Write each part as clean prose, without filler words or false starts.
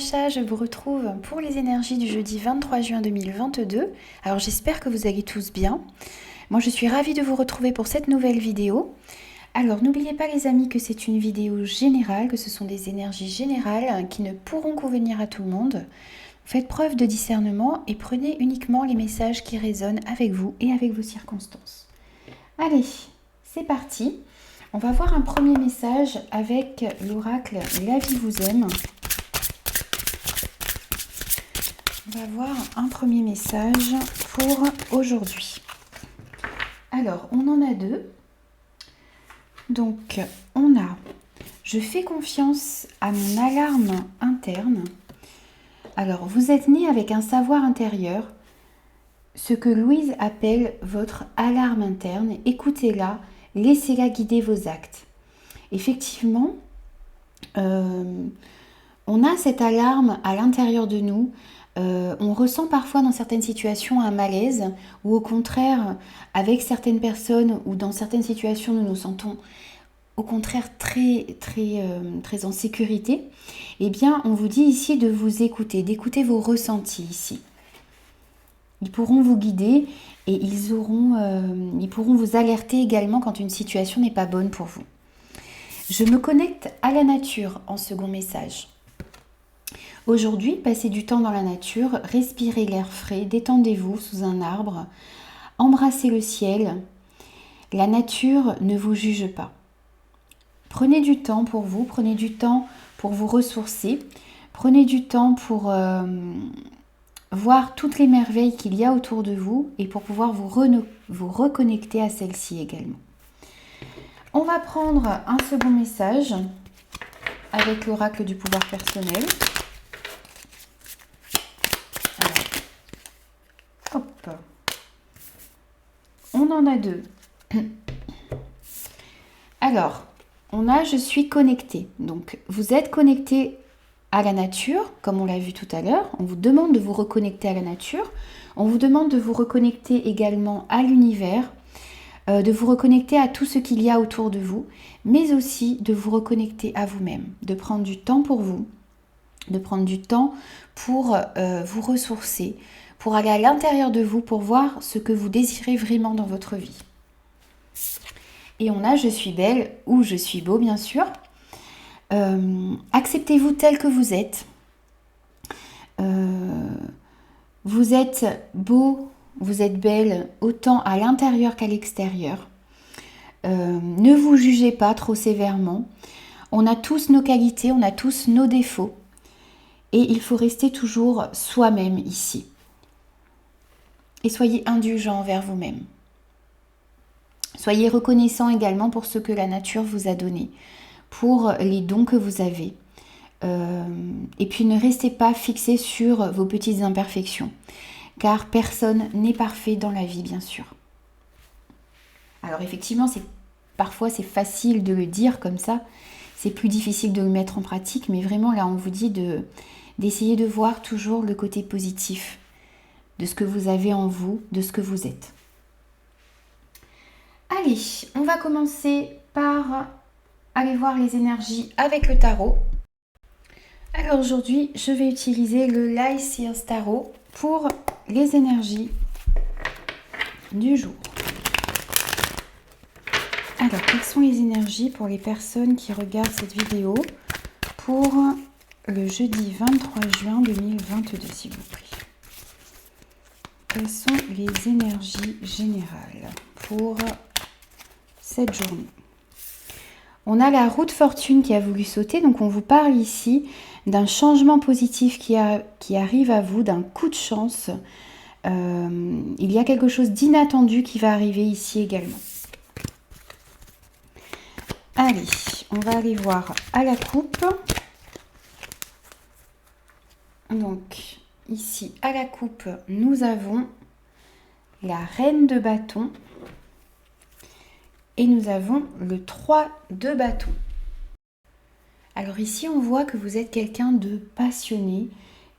Natacha, je vous retrouve pour les énergies du jeudi 23 juin 2022. Alors j'espère que vous allez tous bien. Moi je suis ravie de vous retrouver pour cette nouvelle vidéo. Alors n'oubliez pas les amis que c'est une vidéo générale, que ce sont des énergies générales qui ne pourront convenir à tout le monde. Faites preuve de discernement et prenez uniquement les messages qui résonnent avec vous et avec vos circonstances. Allez, c'est parti. On va voir un premier message avec l'oracle La vie vous aime. On va voir un premier message pour aujourd'hui. Alors, on en a deux. Donc, on a « Je fais confiance à mon alarme interne ». Alors, vous êtes né avec un savoir intérieur, ce que Louise appelle votre alarme interne. Écoutez-la, laissez-la guider vos actes. Effectivement, on a cette alarme à l'intérieur de nous. On ressent parfois dans certaines situations un malaise, ou au contraire, avec certaines personnes ou dans certaines situations, nous nous sentons au contraire très en sécurité. Eh bien, on vous dit ici de vous écouter, d'écouter vos ressentis ici. Ils pourront vous guider et ils pourront vous alerter également quand une situation n'est pas bonne pour vous. Je me connecte à la nature en second message. Aujourd'hui, passez du temps dans la nature, respirez l'air frais, détendez-vous sous un arbre, embrassez le ciel. La nature ne vous juge pas. Prenez du temps pour vous, prenez du temps pour vous ressourcer, prenez du temps pour voir toutes les merveilles qu'il y a autour de vous et pour pouvoir vous reconnecter à celles-ci également. On va prendre un second message avec l'oracle du pouvoir personnel. Alors, hop. On en a deux. Alors, on a « Je suis connecté ». Donc, vous êtes connecté à la nature, comme on l'a vu tout à l'heure. On vous demande de vous reconnecter à la nature. On vous demande de vous reconnecter également à l'univers, de vous reconnecter à tout ce qu'il y a autour de vous, mais aussi de vous reconnecter à vous-même, de prendre du temps pour vous, de prendre du temps pour vous ressourcer, pour aller à l'intérieur de vous, pour voir ce que vous désirez vraiment dans votre vie. Et on a « Je suis belle » ou « Je suis beau » bien sûr. Acceptez-vous tel que vous êtes. Vous êtes beau, vous êtes belle, autant à l'intérieur qu'à l'extérieur. Ne vous jugez pas trop sévèrement. On a tous nos qualités, on a tous nos défauts. Et il faut rester toujours soi-même ici. Et soyez indulgent envers vous-même. Soyez reconnaissant également pour ce que la nature vous a donné, pour les dons que vous avez. Et puis ne restez pas fixé sur vos petites imperfections, car personne n'est parfait dans la vie, bien sûr. Alors effectivement, parfois c'est facile de le dire comme ça, c'est plus difficile de le mettre en pratique, mais vraiment là on vous dit d'essayer de voir toujours le côté positif de ce que vous avez en vous, de ce que vous êtes. Allez, on va commencer par aller voir les énergies avec le tarot. Alors aujourd'hui, je vais utiliser le Light Seers Tarot pour les énergies du jour. Alors, quelles sont les énergies pour les personnes qui regardent cette vidéo pour le jeudi 23 juin 2022, s'il vous plaît? Quelles sont les énergies générales pour cette journée? On a la roue de fortune qui a voulu sauter, donc on vous parle ici d'un changement positif qui arrive à vous, d'un coup de chance. Il y a quelque chose d'inattendu qui va arriver ici également. Allez, on va aller voir à la coupe. Donc, ici, à la coupe, nous avons la reine de bâton. Et nous avons le 3 de bâton. Alors ici, on voit que vous êtes quelqu'un de passionné,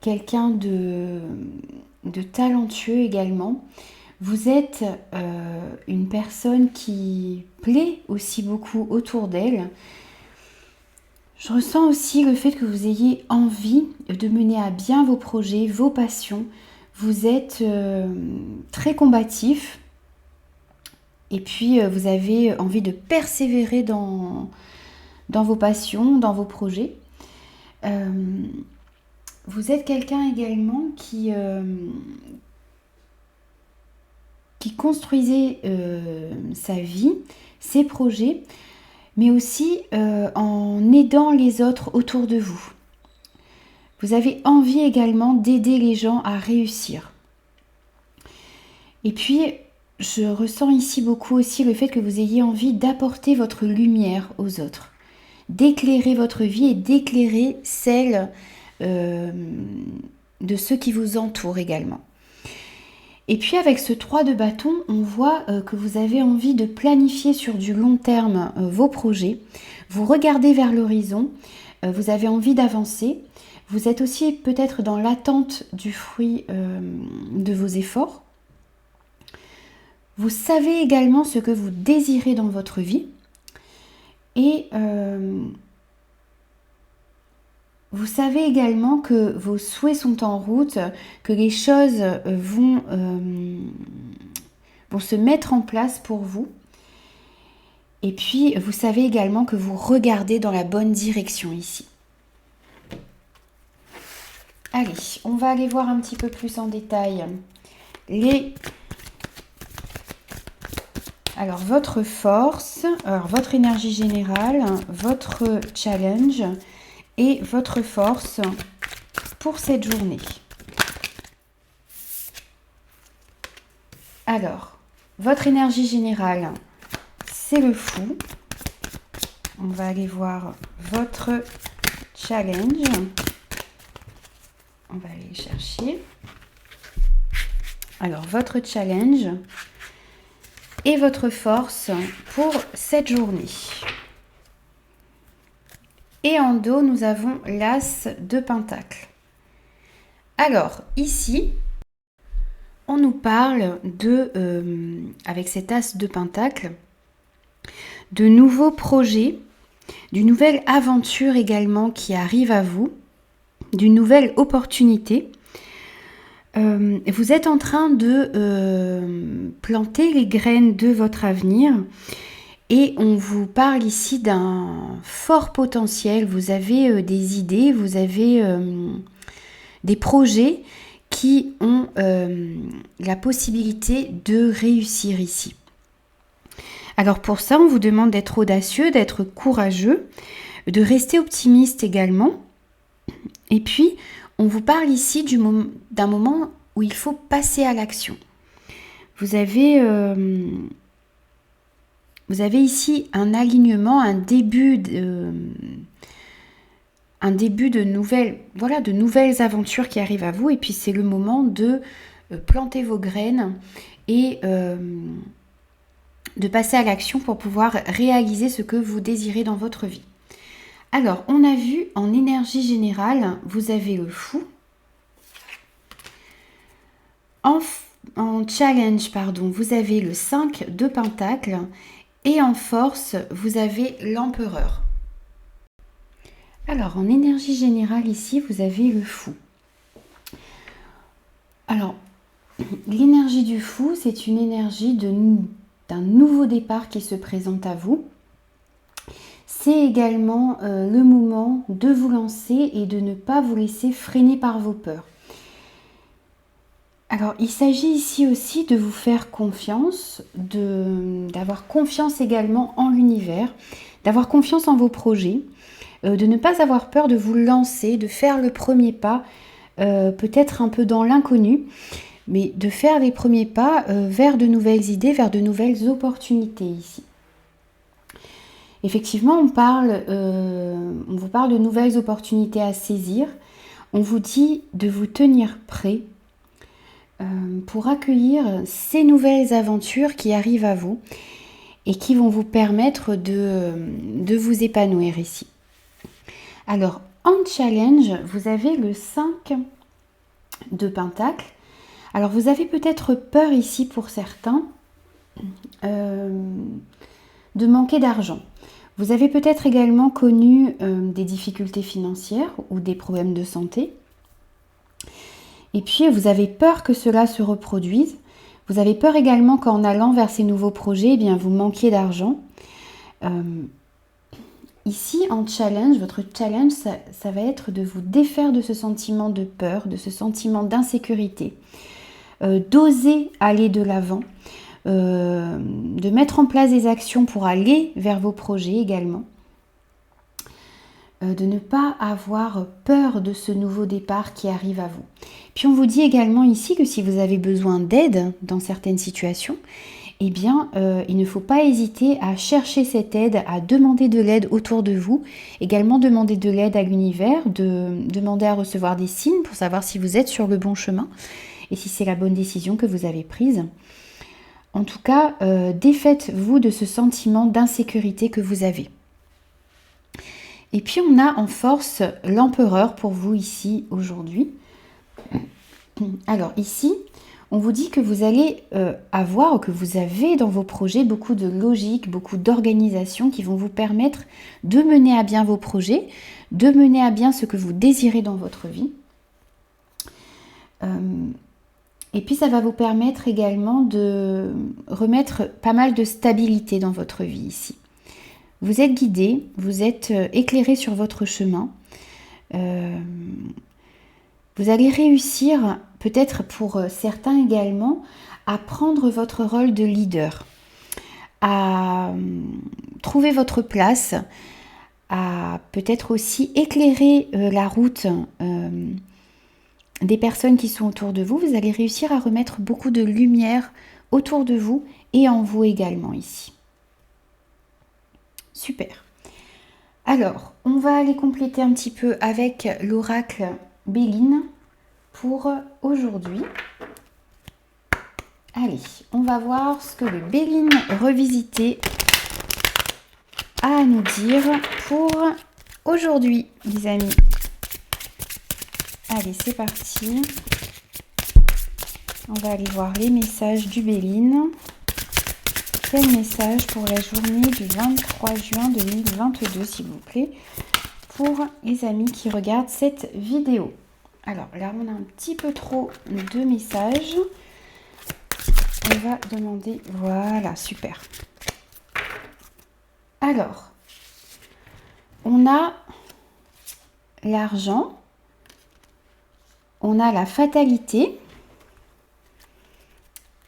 quelqu'un de talentueux également. Vous êtes une personne qui plaît aussi beaucoup autour d'elle. Je ressens aussi le fait que vous ayez envie de mener à bien vos projets, vos passions. Vous êtes très combatif et puis vous avez envie de persévérer dans vos passions, dans vos projets. Euh, Vous êtes quelqu'un également qui construisait sa vie, ses projets, mais aussi en aidant les autres autour de vous. Vous avez envie également d'aider les gens à réussir. Et puis, je ressens ici beaucoup aussi le fait que vous ayez envie d'apporter votre lumière aux autres, d'éclairer votre vie et d'éclairer celle euh, de ceux qui vous entourent également. Et puis avec ce 3 de bâton, on voit que vous avez envie de planifier sur du long terme vos projets. Vous regardez vers l'horizon, vous avez envie d'avancer. Vous êtes aussi peut-être dans l'attente du fruit de vos efforts. Vous savez également ce que vous désirez dans votre vie. Et vous savez également que vos souhaits sont en route, que les choses vont se mettre en place pour vous. Et puis, vous savez également que vous regardez dans la bonne direction ici. Allez, on va aller voir un petit peu plus en détail alors, votre force, votre énergie générale, votre challenge et votre force pour cette journée. Alors, votre énergie générale, c'est le fou. On va aller voir votre challenge. On va aller chercher. Alors, votre challenge et votre force pour cette journée. Et en dos, nous avons l'As de Pentacle. Alors, ici, on nous parle avec cet As de Pentacle, de nouveaux projets, d'une nouvelle aventure également qui arrive à vous, d'une nouvelle opportunité. Vous êtes en train de planter les graines de votre avenir et on vous parle ici d'un fort potentiel. Vous avez des idées, vous avez des projets qui ont la possibilité de réussir ici. Alors pour ça, on vous demande d'être audacieux, d'être courageux, de rester optimiste également. Et puis, on vous parle ici d'un moment où il faut passer à l'action. Vous avez ici un alignement, un début de nouvelles aventures qui arrivent à vous. Et puis, c'est le moment de planter vos graines et de passer à l'action pour pouvoir réaliser ce que vous désirez dans votre vie. Alors, on a vu en énergie générale, vous avez le fou. En challenge, vous avez le 5 de Pentacle. Et en force, vous avez l'Empereur. Alors, en énergie générale, ici, vous avez le fou. Alors, l'énergie du fou, c'est une énergie d'un nouveau départ qui se présente à vous. C'est également le moment de vous lancer et de ne pas vous laisser freiner par vos peurs. Alors, il s'agit ici aussi de vous faire confiance, d'avoir confiance également en l'univers, d'avoir confiance en vos projets, de ne pas avoir peur de vous lancer, de faire le premier pas, peut-être un peu dans l'inconnu, mais de faire les premiers pas vers de nouvelles idées, vers de nouvelles opportunités ici. Effectivement, on vous parle de nouvelles opportunités à saisir. On vous dit de vous tenir prêt pour accueillir ces nouvelles aventures qui arrivent à vous et qui vont vous permettre de vous épanouir ici. Alors, en challenge, vous avez le 5 de Pentacle. Alors, vous avez peut-être peur ici pour certains de manquer d'argent. Vous avez peut-être également connu des difficultés financières ou des problèmes de santé. Et puis, vous avez peur que cela se reproduise. Vous avez peur également qu'en allant vers ces nouveaux projets, eh bien, vous manquiez d'argent. Ici, en challenge, votre challenge, ça va être de vous défaire de ce sentiment de peur, de ce sentiment d'insécurité, d'oser aller de l'avant, de mettre en place des actions pour aller vers vos projets également, de ne pas avoir peur de ce nouveau départ qui arrive à vous. Puis on vous dit également ici que si vous avez besoin d'aide dans certaines situations, eh bien, il ne faut pas hésiter à chercher cette aide, à demander de l'aide autour de vous, également demander de l'aide à l'univers, demander à recevoir des signes pour savoir si vous êtes sur le bon chemin et si c'est la bonne décision que vous avez prise. En tout cas, défaites-vous de ce sentiment d'insécurité que vous avez. Et puis on a en force l'empereur pour vous ici aujourd'hui. Alors ici, on vous dit que vous allez avoir, que vous avez dans vos projets beaucoup de logique, beaucoup d'organisation qui vont vous permettre de mener à bien vos projets, de mener à bien ce que vous désirez dans votre vie. Et puis ça va vous permettre également de remettre pas mal de stabilité dans votre vie ici. Vous êtes guidé, vous êtes éclairé sur votre chemin. Vous allez réussir, peut-être pour certains également, à prendre votre rôle de leader, à trouver votre place, à peut-être aussi éclairer la route des personnes qui sont autour de vous. Vous allez réussir à remettre beaucoup de lumière autour de vous et en vous également ici. Super. Alors, on va aller compléter un petit peu avec l'oracle Béline pour aujourd'hui. Allez, on va voir ce que le Béline revisité a à nous dire pour aujourd'hui, les amis. Allez, c'est parti. On va aller voir les messages du Béline. Quel message pour la journée du 23 juin 2022, s'il vous plaît, pour les amis qui regardent cette vidéo. Alors là, on a un petit peu trop de messages. On va demander... Voilà, super. Alors, on a l'argent, on a la fatalité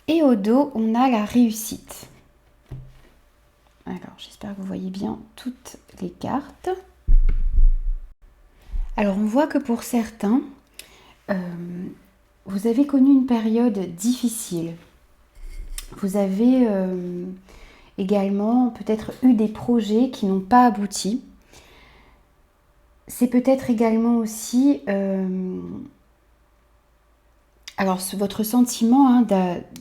et au dos, on a la réussite. Alors, j'espère que vous voyez bien toutes les cartes. Alors, on voit que pour certains, vous avez connu une période difficile. Vous avez également peut-être eu des projets qui n'ont pas abouti. C'est peut-être également aussi... Alors, votre sentiment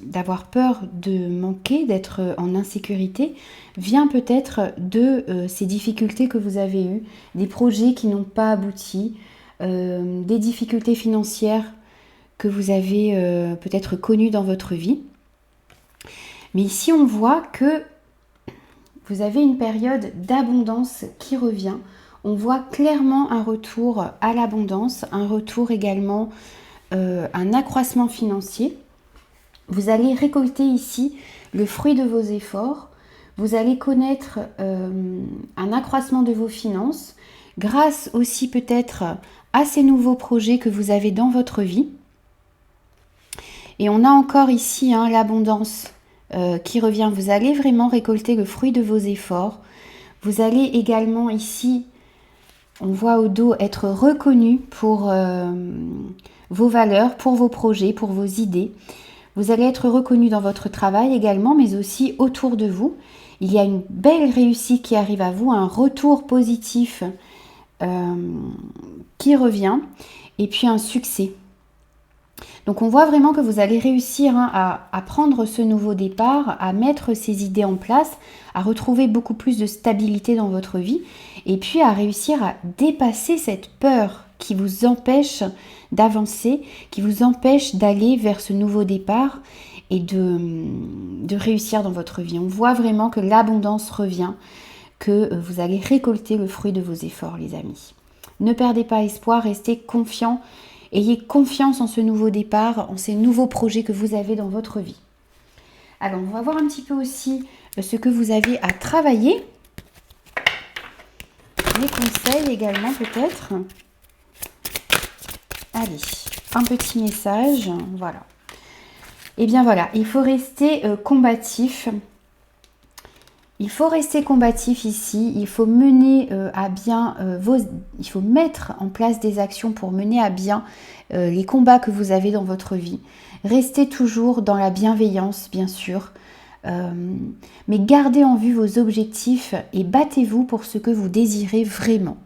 d'avoir peur de manquer, d'être en insécurité, vient peut-être de ces difficultés que vous avez eues, des projets qui n'ont pas abouti, des difficultés financières que vous avez peut-être connues dans votre vie. Mais ici, on voit que vous avez une période d'abondance qui revient. On voit clairement un retour à l'abondance, un retour également... un accroissement financier. Vous allez récolter ici le fruit de vos efforts. Vous allez connaître un accroissement de vos finances grâce aussi peut-être à ces nouveaux projets que vous avez dans votre vie. Et on a encore ici l'abondance qui revient. Vous allez vraiment récolter le fruit de vos efforts. Vous allez également ici, on voit au dos, être reconnu pour... vos valeurs, pour vos projets, pour vos idées. Vous allez être reconnu dans votre travail également, mais aussi autour de vous. Il y a une belle réussite qui arrive à vous, un retour positif qui revient, et puis un succès. Donc on voit vraiment que vous allez réussir à prendre ce nouveau départ, à mettre ces idées en place, à retrouver beaucoup plus de stabilité dans votre vie, et puis à réussir à dépasser cette peur qui vous empêche d'avancer, qui vous empêche d'aller vers ce nouveau départ et de réussir dans votre vie. On voit vraiment que l'abondance revient, que vous allez récolter le fruit de vos efforts, les amis. Ne perdez pas espoir, restez confiants. Ayez confiance en ce nouveau départ, en ces nouveaux projets que vous avez dans votre vie. Alors, on va voir un petit peu aussi ce que vous avez à travailler. Les conseils également peut-être. Allez, un petit message, voilà. Et bien voilà, il faut rester combatif. Il faut rester combatif ici, il faut mener à bien il faut mettre en place des actions pour mener à bien les combats que vous avez dans votre vie. Restez toujours dans la bienveillance, bien sûr, mais gardez en vue vos objectifs et battez-vous pour ce que vous désirez vraiment.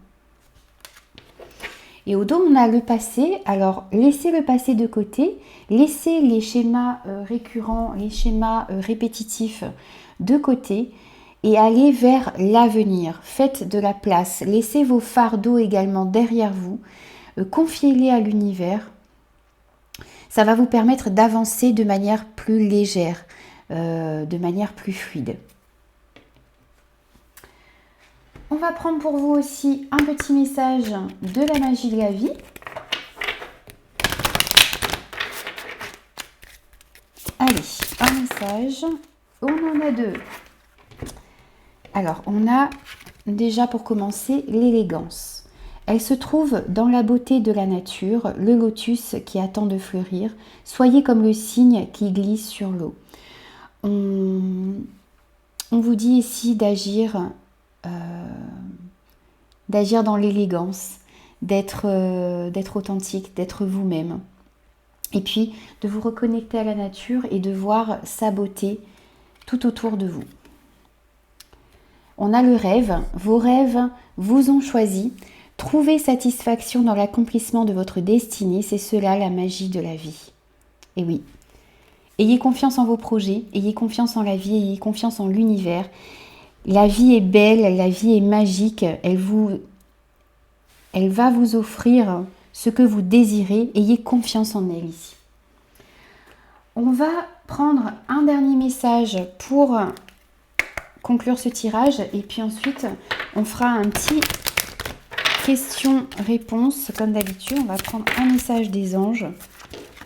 Et au dos, on a le passé. Alors, laissez le passé de côté, laissez les schémas récurrents, les schémas répétitifs de côté et allez vers l'avenir. Faites de la place, laissez vos fardeaux également derrière vous, confiez-les à l'univers. Ça va vous permettre d'avancer de manière plus légère, de manière plus fluide. On va prendre pour vous aussi un petit message de la magie de la vie. Allez, un message. On en a deux. Alors, on a déjà pour commencer l'élégance. Elle se trouve dans la beauté de la nature, le lotus qui attend de fleurir. Soyez comme le cygne qui glisse sur l'eau. On vous dit ici d'agir dans l'élégance, d'être authentique, d'être vous-même. Et puis, de vous reconnecter à la nature et de voir sa beauté tout autour de vous. On a le rêve. Vos rêves vous ont choisi. Trouvez satisfaction dans l'accomplissement de votre destinée. C'est cela la magie de la vie. Et oui, ayez confiance en vos projets, ayez confiance en la vie, ayez confiance en l'univers. La vie est belle, la vie est magique. Elle va vous offrir ce que vous désirez. Ayez confiance en elle ici. On va prendre un dernier message pour conclure ce tirage et puis ensuite on fera un petit question-réponse comme d'habitude. On va prendre un message des anges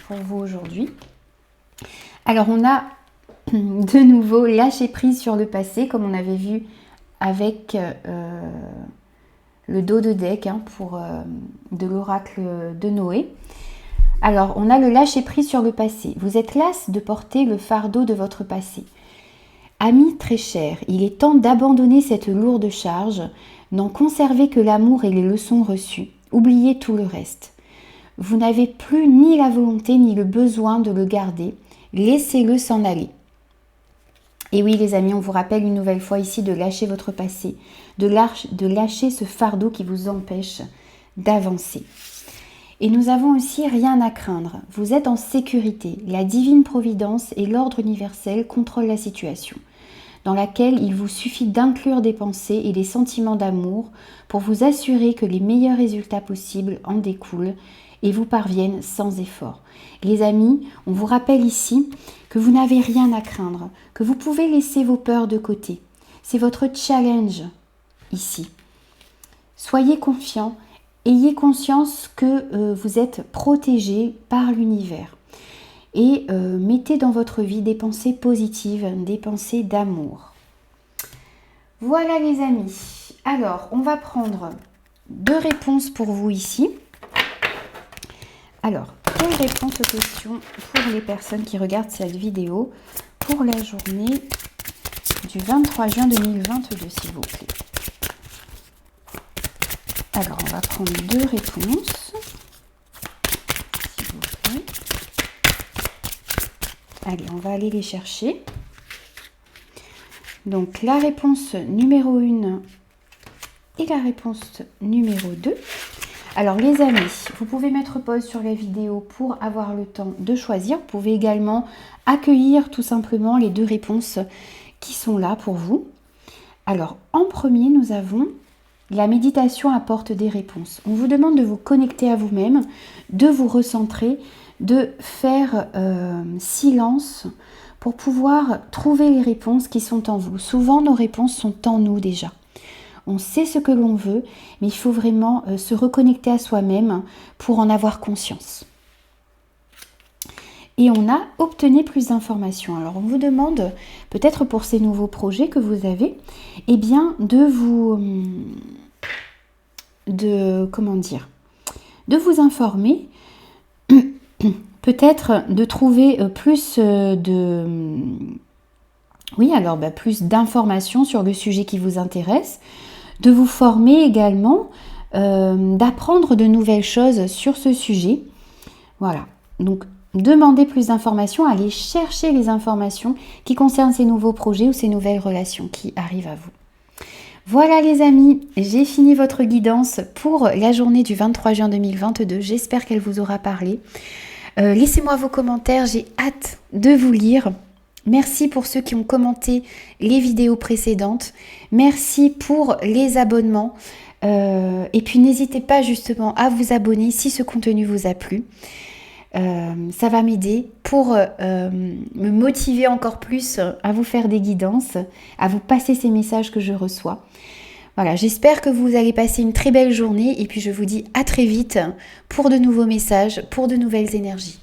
pour vous aujourd'hui. Alors on a de nouveau lâcher prise sur le passé comme on avait vu avec le dos de deck de l'oracle de Noé. Alors on a le lâcher prise sur le passé. Vous êtes las de porter le fardeau de votre passé. Amis très chers, il est temps d'abandonner cette lourde charge, n'en conservez que l'amour et les leçons reçues, oubliez tout le reste. Vous n'avez plus ni la volonté ni le besoin de le garder, laissez-le s'en aller. Et oui les amis, on vous rappelle une nouvelle fois ici de lâcher votre passé, de lâcher ce fardeau qui vous empêche d'avancer. Et nous avons aussi rien à craindre, vous êtes en sécurité, la divine providence et l'ordre universel contrôlent la situation, dans laquelle il vous suffit d'inclure des pensées et des sentiments d'amour pour vous assurer que les meilleurs résultats possibles en découlent et vous parviennent sans effort. Les amis, on vous rappelle ici que vous n'avez rien à craindre, que vous pouvez laisser vos peurs de côté. C'est votre challenge ici. Soyez confiants, ayez conscience que vous êtes protégés par l'univers. Et mettez dans votre vie des pensées positives, des pensées d'amour. Voilà les amis. Alors, on va prendre 2 réponses pour vous ici. Alors, 2 réponses aux questions pour les personnes qui regardent cette vidéo pour la journée du 23 juin 2022, s'il vous plaît. Alors, on va prendre 2 réponses. S'il vous plaît. Allez, on va aller les chercher. Donc, la réponse numéro 1 et la réponse numéro 2. Alors, les amis, vous pouvez mettre pause sur la vidéo pour avoir le temps de choisir. Vous pouvez également accueillir tout simplement les 2 réponses qui sont là pour vous. Alors, en premier, nous avons la méditation apporte des réponses. On vous demande de vous connecter à vous-même, de vous recentrer, de faire silence pour pouvoir trouver les réponses qui sont en vous. Souvent, nos réponses sont en nous déjà. on sait ce que l'on veut, mais il faut vraiment se reconnecter à soi-même pour en avoir conscience. Et on a obtenu plus d'informations. Alors on vous demande, peut-être pour ces nouveaux projets que vous avez, eh bien de vous informer, peut-être de trouver plus plus d'informations sur le sujet qui vous intéresse, de vous former également, d'apprendre de nouvelles choses sur ce sujet. Voilà, donc demandez plus d'informations, allez chercher les informations qui concernent ces nouveaux projets ou ces nouvelles relations qui arrivent à vous. Voilà les amis, j'ai fini votre guidance pour la journée du 23 juin 2022. J'espère qu'elle vous aura parlé. Laissez-moi vos commentaires, j'ai hâte de vous lire. Merci pour ceux qui ont commenté les vidéos précédentes. Merci pour les abonnements. Et puis n'hésitez pas justement à vous abonner si ce contenu vous a plu. Ça va m'aider pour me motiver encore plus à vous faire des guidances, à vous passer ces messages que je reçois. Voilà, j'espère que vous allez passer une très belle journée et puis je vous dis à très vite pour de nouveaux messages, pour de nouvelles énergies.